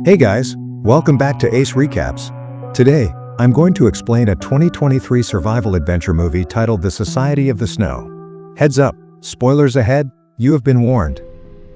Hey guys, welcome back to Ace Recaps. Today, I'm going to explain a 2023 survival adventure movie titled The Society of the Snow. Heads up, spoilers ahead, you have been warned.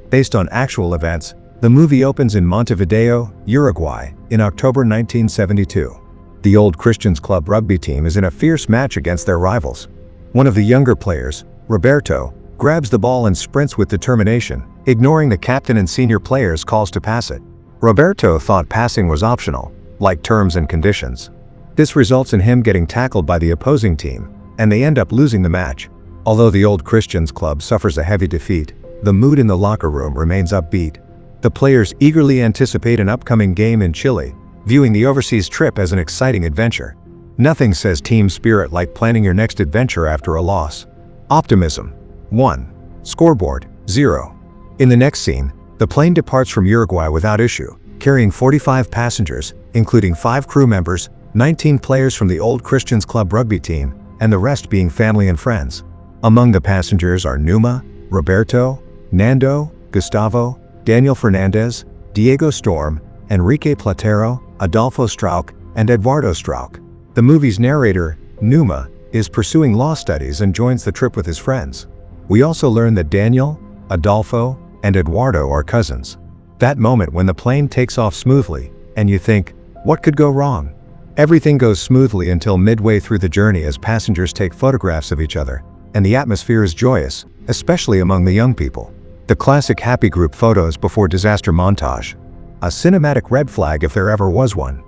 Based on actual events, the movie opens in Montevideo, Uruguay, in October 1972. The Old Christians Club rugby team is in a fierce match against their rivals. One of the younger players, Roberto, grabs the ball and sprints with determination, ignoring the captain and senior players' calls to pass it. Roberto thought passing was optional, like terms and conditions. This results in him getting tackled by the opposing team, and they end up losing the match. Although the Old Christians Club suffers a heavy defeat, the mood in the locker room remains upbeat. The players eagerly anticipate an upcoming game in Chile, viewing the overseas trip as an exciting adventure. Nothing says team spirit like planning your next adventure after a loss. Optimism. 1. Scoreboard. 0. In the next scene, the plane departs from Uruguay without issue, carrying 45 passengers, including 5 crew members, 19 players from the Old Christians Club rugby team, and the rest being family and friends. Among the passengers are Numa, Roberto, Nando, Gustavo, Daniel Fernandez, Diego Storm, Enrique Platero, Adolfo Strauch, and Eduardo Strauch. The movie's narrator, Numa, is pursuing law studies and joins the trip with his friends. We also learn that Daniel, Adolfo, and Eduardo are cousins. That moment when the plane takes off smoothly, and you think, what could go wrong? Everything goes smoothly until midway through the journey as passengers take photographs of each other, and the atmosphere is joyous, especially among the young people. The classic happy group photos before disaster montage. A cinematic red flag if there ever was one.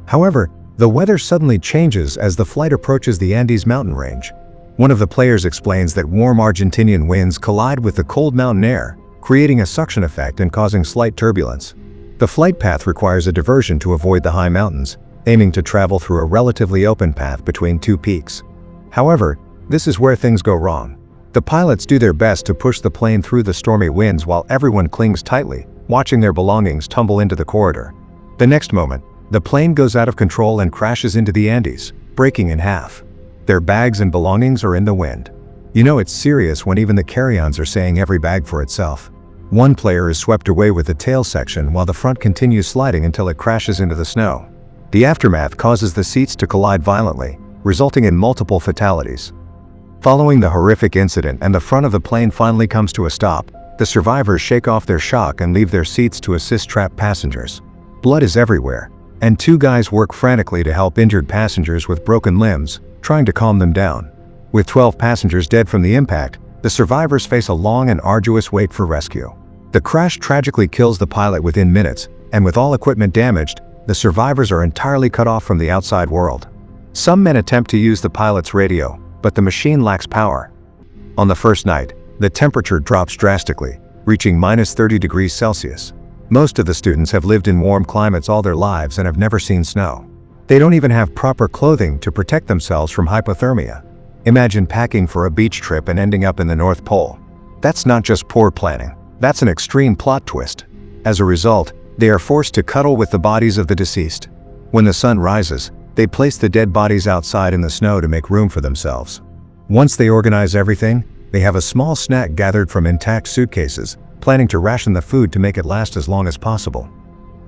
However, the weather suddenly changes as the flight approaches the Andes mountain range. One of the players explains that warm Argentinian winds collide with the cold mountain air, creating a suction effect and causing slight turbulence. The flight path requires a diversion to avoid the high mountains, aiming to travel through a relatively open path between 2 peaks. However, this is where things go wrong. The pilots do their best to push the plane through the stormy winds while everyone clings tightly, watching their belongings tumble into the corridor. The next moment, the plane goes out of control and crashes into the Andes, breaking in half. Their bags and belongings are in the wind. You know it's serious when even the carry-ons are saying every bag for itself. One player is swept away with the tail section while the front continues sliding until it crashes into the snow. The aftermath causes the seats to collide violently, resulting in multiple fatalities. Following the horrific incident and the front of the plane finally comes to a stop, the survivors shake off their shock and leave their seats to assist trapped passengers. Blood is everywhere, and 2 guys work frantically to help injured passengers with broken limbs, trying to calm them down. With 12 passengers dead from the impact, the survivors face a long and arduous wait for rescue. The crash tragically kills the pilot within minutes, and with all equipment damaged, the survivors are entirely cut off from the outside world. Some men attempt to use the pilot's radio, but the machine lacks power. On the first night, the temperature drops drastically, reaching -30 degrees Celsius. Most of the students have lived in warm climates all their lives and have never seen snow. They don't even have proper clothing to protect themselves from hypothermia. Imagine packing for a beach trip and ending up in the North Pole. That's not just poor planning, that's an extreme plot twist. As a result, they are forced to cuddle with the bodies of the deceased. When the sun rises, they place the dead bodies outside in the snow to make room for themselves. Once they organize everything, they have a small snack gathered from intact suitcases, planning to ration the food to make it last as long as possible.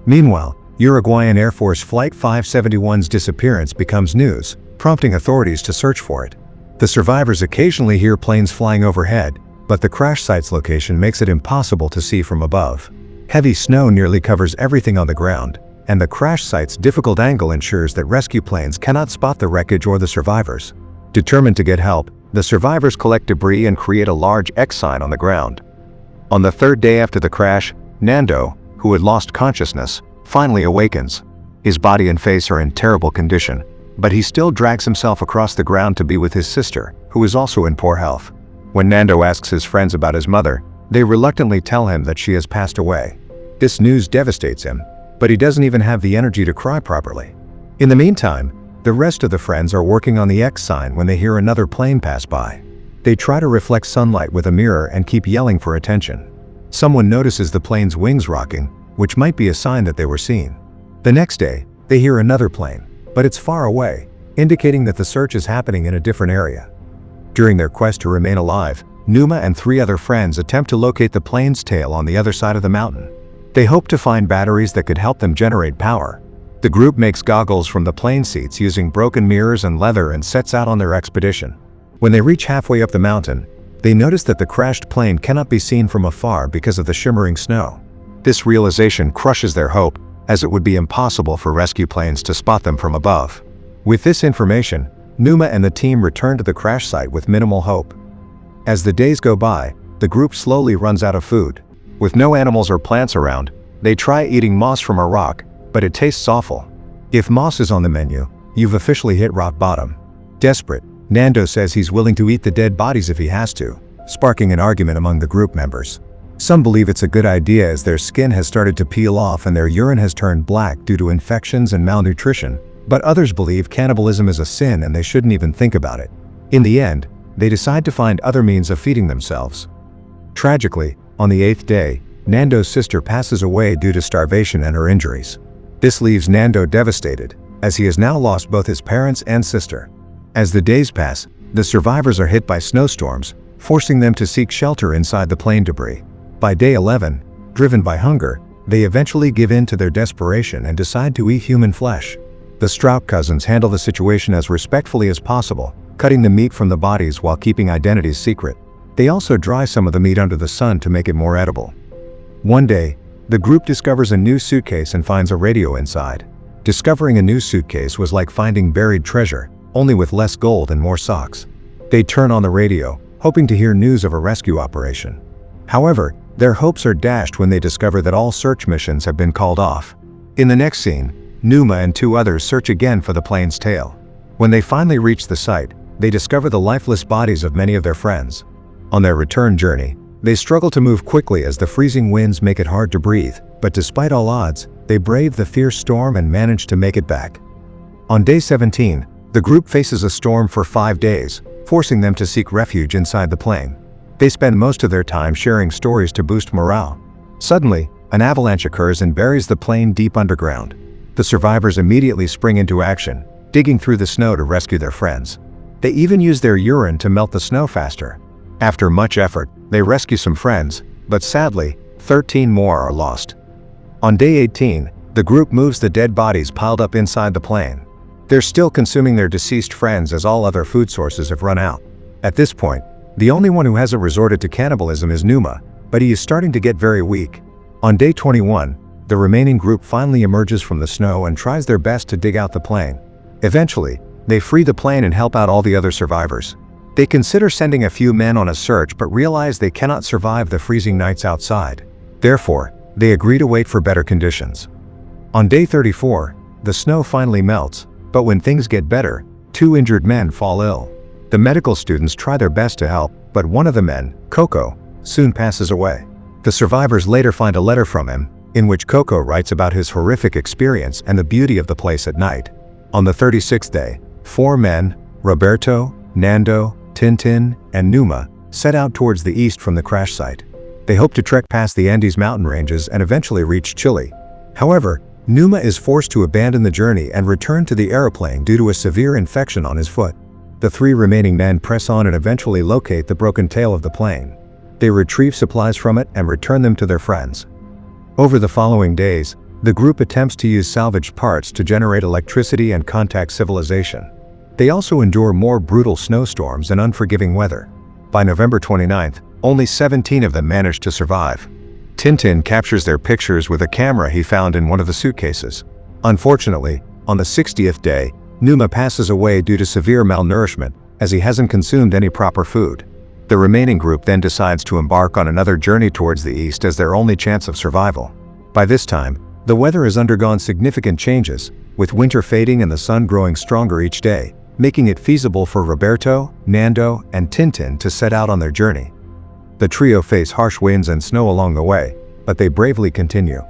Meanwhile, Uruguayan Air Force Flight 571's disappearance becomes news, prompting authorities to search for it. The survivors occasionally hear planes flying overhead, but the crash site's location makes it impossible to see from above. Heavy snow nearly covers everything on the ground, and the crash site's difficult angle ensures that rescue planes cannot spot the wreckage or the survivors. Determined to get help, the survivors collect debris and create a large X sign on the ground. On the 3rd day after the crash, Nando, who had lost consciousness, finally awakens. His body and face are in terrible condition, but he still drags himself across the ground to be with his sister, who is also in poor health. When Nando asks his friends about his mother, they reluctantly tell him that she has passed away. This news devastates him, but he doesn't even have the energy to cry properly. In the meantime, the rest of the friends are working on the X sign when they hear another plane pass by. They try to reflect sunlight with a mirror and keep yelling for attention. Someone notices the plane's wings rocking, which might be a sign that they were seen. The next day, they hear another plane, but it's far away, indicating that the search is happening in a different area. During their quest to remain alive, Numa and 3 other friends attempt to locate the plane's tail on the other side of the mountain. They hope to find batteries that could help them generate power. The group makes goggles from the plane seats using broken mirrors and leather and sets out on their expedition. When they reach halfway up the mountain, they notice that the crashed plane cannot be seen from afar because of the shimmering snow. This realization crushes their hope, as it would be impossible for rescue planes to spot them from above. With this information, Numa and the team return to the crash site with minimal hope. As the days go by, the group slowly runs out of food. With no animals or plants around, they try eating moss from a rock, but it tastes awful. If moss is on the menu, you've officially hit rock bottom. Desperate, Nando says he's willing to eat the dead bodies if he has to, sparking an argument among the group members. Some believe it's a good idea as their skin has started to peel off and their urine has turned black due to infections and malnutrition, but others believe cannibalism is a sin and they shouldn't even think about it. In the end, they decide to find other means of feeding themselves. Tragically, on the 8th day, Nando's sister passes away due to starvation and her injuries. This leaves Nando devastated, as he has now lost both his parents and sister. As the days pass, the survivors are hit by snowstorms, forcing them to seek shelter inside the plane debris. By day 11, driven by hunger, they eventually give in to their desperation and decide to eat human flesh. The Strout cousins handle the situation as respectfully as possible, cutting the meat from the bodies while keeping identities secret. They also dry some of the meat under the sun to make it more edible. One day, the group discovers a new suitcase and finds a radio inside. Discovering a new suitcase was like finding buried treasure, only with less gold and more socks. They turn on the radio, hoping to hear news of a rescue operation. However, their hopes are dashed when they discover that all search missions have been called off. In the next scene, Numa and 2 others search again for the plane's tail. When they finally reach the site, they discover the lifeless bodies of many of their friends. On their return journey, they struggle to move quickly as the freezing winds make it hard to breathe, but despite all odds, they brave the fierce storm and manage to make it back. On day 17, the group faces a storm for 5 days, forcing them to seek refuge inside the plane. They spend most of their time sharing stories to boost morale. Suddenly, an avalanche occurs and buries the plane deep underground. The survivors immediately spring into action, digging through the snow to rescue their friends. They even use their urine to melt the snow faster. After much effort, they rescue some friends, but sadly, 13 more are lost. On day 18, the group moves the dead bodies piled up inside the plane. They're still consuming their deceased friends as all other food sources have run out. At this point, the only one who hasn't resorted to cannibalism is Numa, but he is starting to get very weak. On day 21, the remaining group finally emerges from the snow and tries their best to dig out the plane. Eventually, they free the plane and help out all the other survivors. They consider sending a few men on a search but realize they cannot survive the freezing nights outside. Therefore, they agree to wait for better conditions. On day 34, the snow finally melts, but when things get better, 2 injured men fall ill. The medical students try their best to help, but one of the men, Coco, soon passes away. The survivors later find a letter from him, in which Coco writes about his horrific experience and the beauty of the place at night. On the 36th day, 4 men, Roberto, Nando, Tintin, and Numa, set out towards the east from the crash site. They hope to trek past the Andes mountain ranges and eventually reach Chile. However, Numa is forced to abandon the journey and return to the airplane due to a severe infection on his foot. The 3 remaining men press on and eventually locate the broken tail of the plane. They retrieve supplies from it and return them to their friends. Over the following days, the group attempts to use salvaged parts to generate electricity and contact civilization. They also endure more brutal snowstorms and unforgiving weather. By November 29th, only 17 of them manage to survive. Tintin captures their pictures with a camera he found in one of the suitcases. Unfortunately, on the 60th day, Numa passes away due to severe malnourishment, as he hasn't consumed any proper food. The remaining group then decides to embark on another journey towards the east as their only chance of survival. By this time, the weather has undergone significant changes, with winter fading and the sun growing stronger each day, making it feasible for Roberto, Nando, and Tintin to set out on their journey. The trio face harsh winds and snow along the way, but they bravely continue.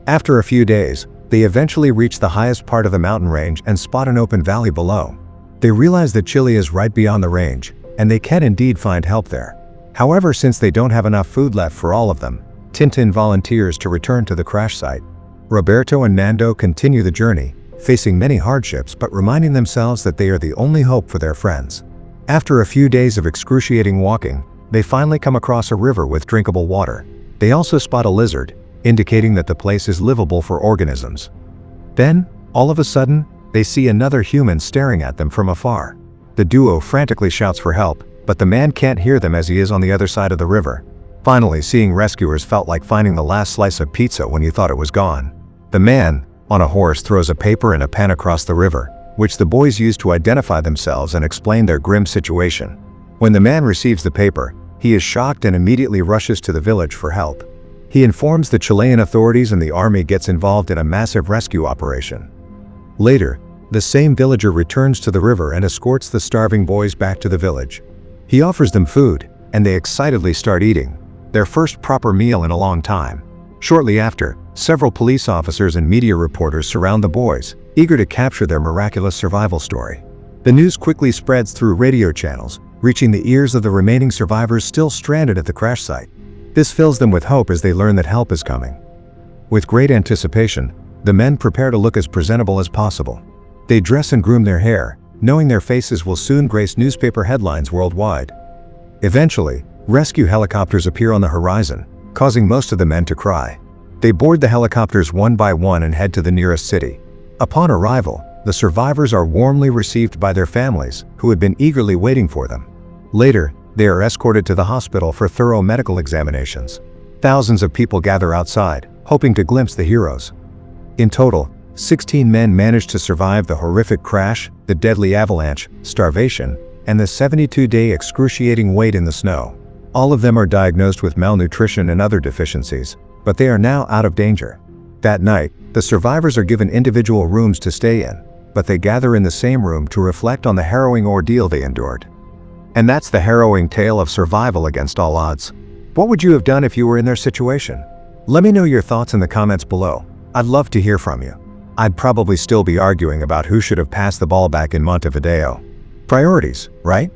After a few days, they eventually reach the highest part of the mountain range and spot an open valley below. They realize that Chile is right beyond the range, and they can indeed find help there. However, since they don't have enough food left for all of them, Tintin volunteers to return to the crash site. Roberto and Nando continue the journey, facing many hardships but reminding themselves that they are the only hope for their friends. After a few days of excruciating walking, they finally come across a river with drinkable water. They also spot a lizard, indicating that the place is livable for organisms. Then, all of a sudden, they see another human staring at them from afar. The duo frantically shouts for help, but the man can't hear them as he is on the other side of the river. Finally, seeing rescuers felt like finding the last slice of pizza when you thought it was gone. The man, on a horse, throws a paper and a pen across the river, which the boys use to identify themselves and explain their grim situation. When the man receives the paper, he is shocked and immediately rushes to the village for help. He informs the Chilean authorities and the army gets involved in a massive rescue operation. Later, the same villager returns to the river and escorts the starving boys back to the village. He offers them food, and they excitedly start eating, their first proper meal in a long time. Shortly after, several police officers and media reporters surround the boys, eager to capture their miraculous survival story. The news quickly spreads through radio channels, reaching the ears of the remaining survivors still stranded at the crash site. This fills them with hope as they learn that help is coming. With great anticipation, the men prepare to look as presentable as possible. They dress and groom their hair, knowing their faces will soon grace newspaper headlines worldwide. Eventually, rescue helicopters appear on the horizon, causing most of the men to cry. They board the helicopters one by one and head to the nearest city. Upon arrival, the survivors are warmly received by their families, who had been eagerly waiting for them. Later, they are escorted to the hospital for thorough medical examinations. Thousands of people gather outside, hoping to glimpse the heroes. In total, 16 men managed to survive the horrific crash, the deadly avalanche, starvation, and the 72-day excruciating wait in the snow. All of them are diagnosed with malnutrition and other deficiencies, but they are now out of danger. That night, the survivors are given individual rooms to stay in, but they gather in the same room to reflect on the harrowing ordeal they endured. And that's the harrowing tale of survival against all odds. What would you have done if you were in their situation? Let me know your thoughts in the comments below. I'd love to hear from you. I'd probably still be arguing about who should have passed the ball back in Montevideo. Priorities, right?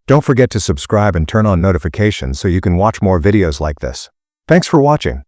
Don't forget to subscribe and turn on notifications so you can watch more videos like this. Thanks for watching.